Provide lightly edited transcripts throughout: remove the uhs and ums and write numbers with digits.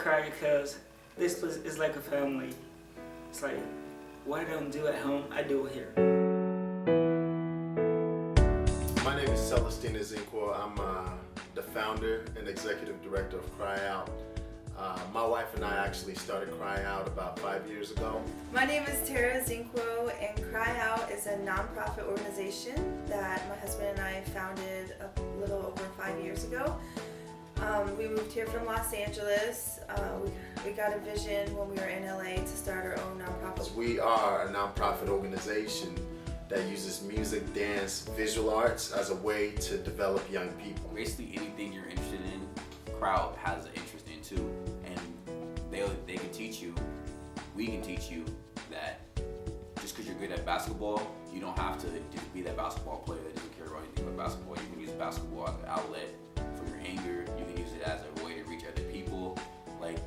cry because this place is like a family. It's like, what I don't do at home, I do here. My name is Celestina Zinquo. I'm the founder and executive director of CryOut. My wife and I actually started CryOut about 5 years ago. My name is Tara Zinquo, and CryOut is a nonprofit organization that my husband and I founded a little over 5 years ago. We moved here from Los Angeles. We got a vision when we were in LA to start our own nonprofit. We are a nonprofit organization that uses music, dance, visual arts as a way to develop young people. Basically anything you're interested in, CryOut has an interest in too. And they can teach you, we can teach you that just because you're good at basketball, you don't have to just be that basketball player that doesn't care about anything but basketball. You can use basketball as an outlet for your anger. You can use it as a way to reach other people. Like,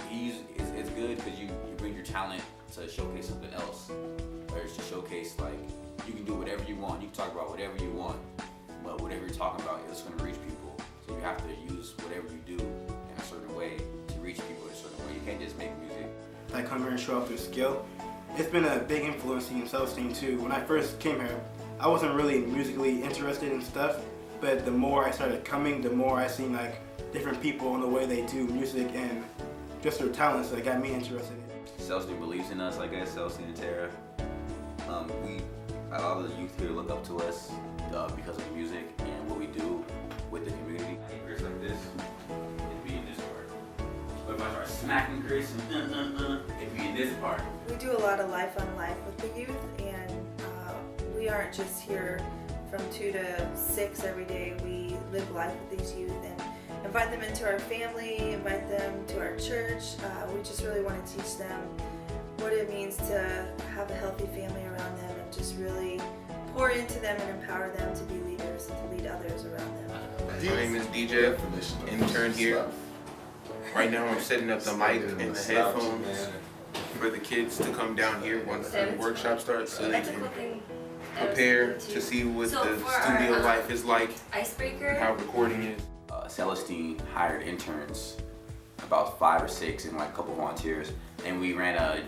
it's good because you bring your talent to showcase something else. Or it's to showcase, like, you can do whatever you want. You can talk about whatever you want, but whatever you're talking about, it's going to reach people. So you have to use whatever you do in a certain way to reach people in a certain way. You can't just make music. I come here and show off their skill. It's been a big influence in self-esteem too. When I first came here, I wasn't really musically interested in stuff, but the more I started coming, the more I seen like different people and the way they do music and just their talents that got me interested in it. Celestina believes in us, I guess, Celestina and Tara. A lot of the youth here look up to us because of the music and what we do with the community. Chris like this, it'd be in this part. But if I start smacking Chris, it'd be in this part. We do a lot of life on life with the youth, and we aren't just here from 2 to 6 every day. We live life with these youth and invite them into our family, invite them to our church. We just really want to teach them what it means to have a healthy family around them and just really pour into them and empower them to be leaders and to lead others around them. My name is DJ, intern here. Right now I'm setting up the mic and the headphones for the kids to come down here once the workshop starts so they can prepare to see what the studio life is like and how recording is. Celestine hired interns, about 5 or 6, and like a couple volunteers, and we ran a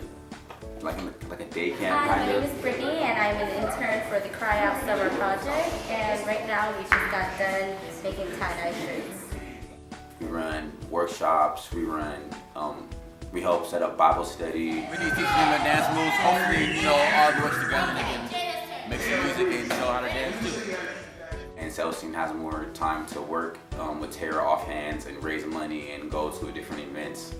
day camp. Hi, my name is Brittany, and I'm an intern for the CryOut Summer Project. And right now, we just got done making tie-dye shirts. We run workshops. We help set up Bible study. We need to teach them the dance moves. Hopefully, all the works together, they can make some music and know how to dance too. And Celestine has more time to work with Tara offhands and raise money and go to different events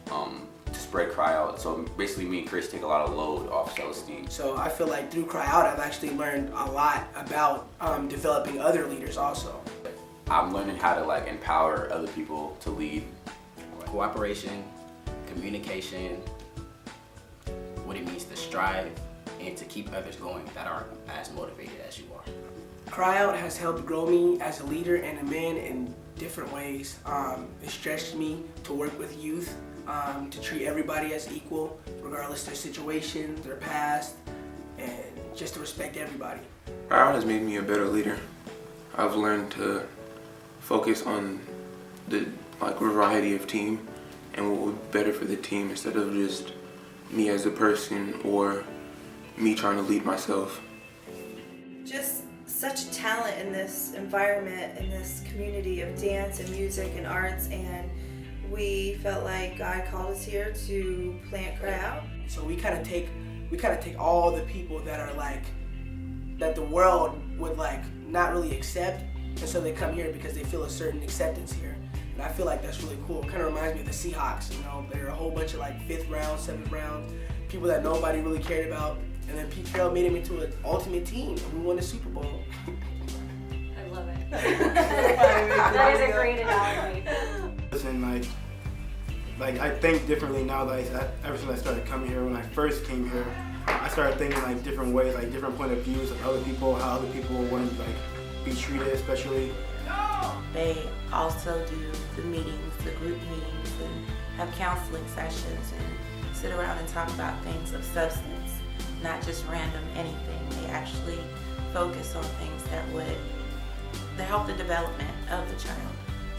to spread CryOut. So basically me and Chris take a lot of load off Celestine. So I feel like through CryOut I've actually learned a lot about developing other leaders also. I'm learning how to empower other people to lead. Cooperation, communication, what it means to strive and to keep others going that aren't as motivated as you are. CryOut has helped grow me as a leader and a man in different ways. It stretched me to work with youth, to treat everybody as equal, regardless of their situation, their past, and just to respect everybody. CryOut has made me a better leader. I've learned to focus on the variety of team and what would be better for the team instead of just me as a person or me trying to lead myself. Just such talent in this environment, in this community of dance and music and arts, and we felt like God called us here to plant CryOut. So we kind of take all the people that are that the world would not really accept, and so they come here because they feel a certain acceptance here. And I feel like that's really cool. It kind of reminds me of the Seahawks. They're a whole bunch of 5th round, 7th round people that nobody really cared about. And then Pete Carroll made him into an ultimate team, and we won the Super Bowl. I love it. That is a great analogy. Listen, I think differently now. Ever since I started coming here, when I first came here, I started thinking different ways, different point of views of other people, how other people want to be treated, especially. They also do the meetings, the group meetings, and have counseling sessions and sit around and talk about things of substance, not just random anything. They actually focus on things that help the development of the child.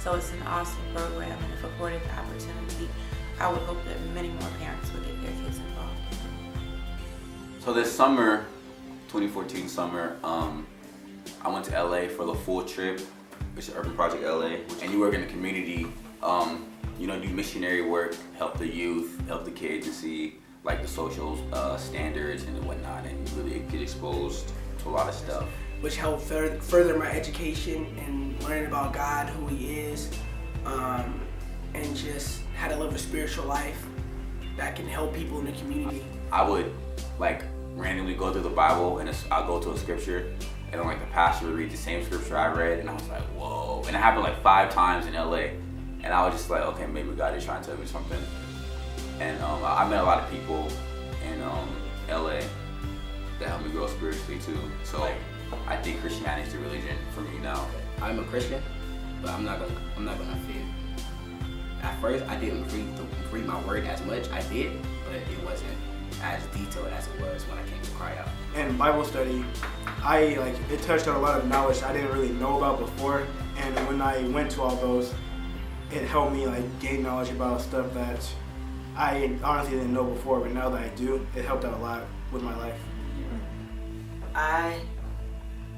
So it's an awesome program, and if afforded the opportunity, I would hope that many more parents would get their kids involved. So this summer, 2014 summer, I went to LA for the full trip, which is Urban Project LA, and you work in the community, you know, do missionary work, help the youth, help the kids, and see like the social standards and whatnot, and you really get exposed to a lot of stuff. Which helped further my education and learning about God, who He is, and just how to live a spiritual life that can help people in the community. I would like randomly go through the Bible, and I'll go to a scripture, and then like the pastor would read the same scripture I read, and I was like, whoa. And it happened like 5 times in LA, and I was just like, okay, maybe God is trying to tell me something. And I met a lot of people in LA that helped me grow spiritually too. So I think Christianity is the religion for me now. I'm a Christian, but I'm not gonna fear. At first, I didn't read my word as much. I did, but it wasn't as detailed as it was when I came to CryOut. And Bible study, it touched on a lot of knowledge I didn't really know about before. And when I went to all those, it helped me gain knowledge about stuff that I honestly didn't know before. But now that I do, it helped out a lot with my life. I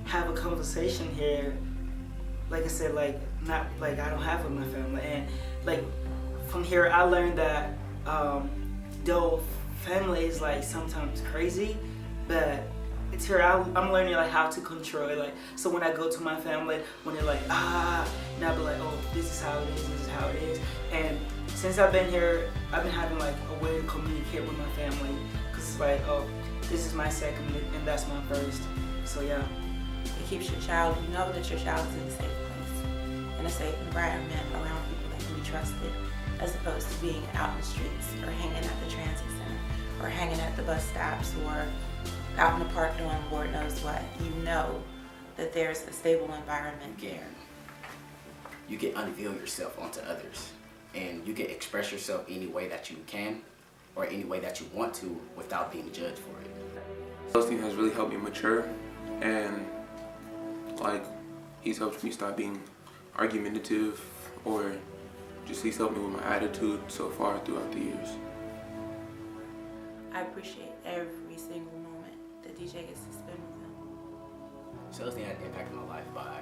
have a conversation here, like I said, not I don't have with my family, and from here I learned that though family is sometimes crazy, but it's here I'm learning how to control it. So when I go to my family, when they're and I'll be oh, this is how it is, this is how it is. And since I've been here, I've been having a way to communicate with my family, because it's oh, this is my second and that's my first. So yeah. It keeps your child, you know that your child is in a safe place, in a safe environment, around people that can be trusted, as opposed to being out in the streets or hanging at the transit center or hanging at the bus stops or out in the park doing Lord knows what. You know that there's a stable environment there. You can unveil yourself onto others, and you can express yourself any way that you can or any way that you want to without being judged for it. Celestine has really helped me mature, and he's helped me stop being argumentative, or just he's helped me with my attitude so far throughout the years. I appreciate every single moment that DJ gets to spend with him. Celestine had impacted my life by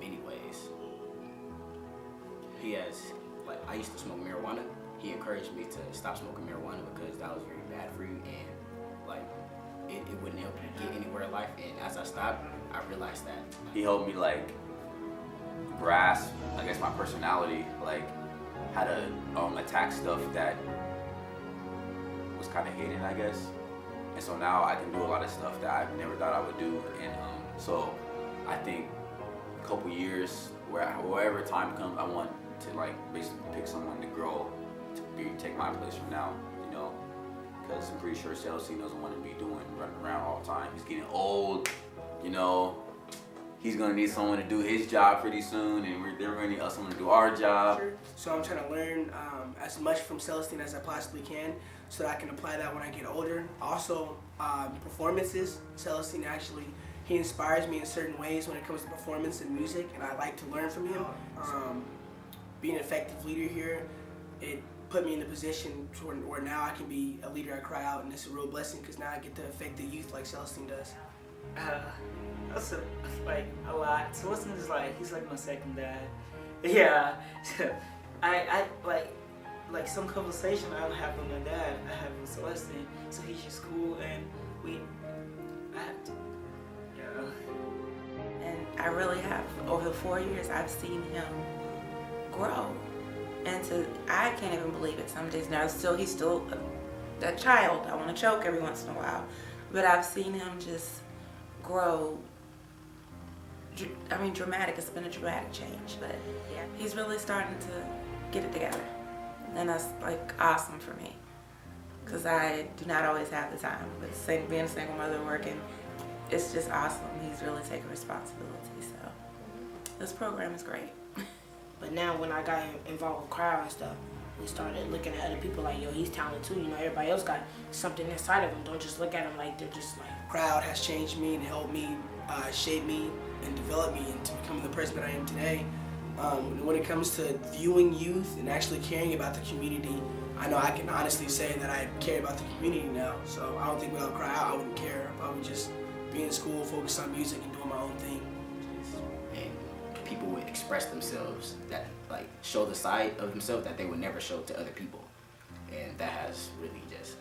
many ways. He has, I used to smoke marijuana. He encouraged me to stop smoking marijuana because that was very bad for you, and it wouldn't help you get anywhere in life. And as I stopped, I realized that. He helped me grasp, I guess, my personality, how to attack stuff that was kind of hidden, I guess. And so now I can do a lot of stuff that I never thought I would do. And so I think a couple years, wherever time comes, I want to basically pick someone to grow, to take my place from now, you know. Because I'm pretty sure Celestine doesn't want to be running around all the time. He's getting old, you know. He's gonna need someone to do his job pretty soon, and they're gonna need us someone to do our job. Sure. So I'm trying to learn as much from Celestine as I possibly can, so that I can apply that when I get older. Also, performances. Celestine he inspires me in certain ways when it comes to performance and music, and I like to learn from him. Being an effective leader here, it put me in a position where now I can be a leader at CryOut, and it's a real blessing because now I get to affect the youth like Celestine does. That's a lot. Celestine is he's my second dad. Yeah. I some conversation I don't have with my dad, I have with Celestine. So he's just cool, and And I really have, over the 4 years, I've seen him grow. And I can't even believe it some days now. He's still a child. I want to choke every once in a while. But I've seen him just grow. Dramatic. It's been a dramatic change. But yeah, he's really starting to get it together. And that's awesome for me. Because I do not always have the time. But being a single mother working, it's just awesome. He's really taking responsibility. So this program is great. But now when I got involved with CryOut and stuff, we started looking at other people yo, he's talented too. Everybody else got something inside of them. Don't just look at them like they're just CryOut has changed me and helped me, shape me and develop me into becoming the person that I am today. When it comes to viewing youth and actually caring about the community, I know I can honestly say that I care about the community now. So I don't think without CryOut I wouldn't care. I would just be in school, focus on music, and doing my own thing. And people would express themselves, that like show the side of themselves that they would never show to other people, and that has really just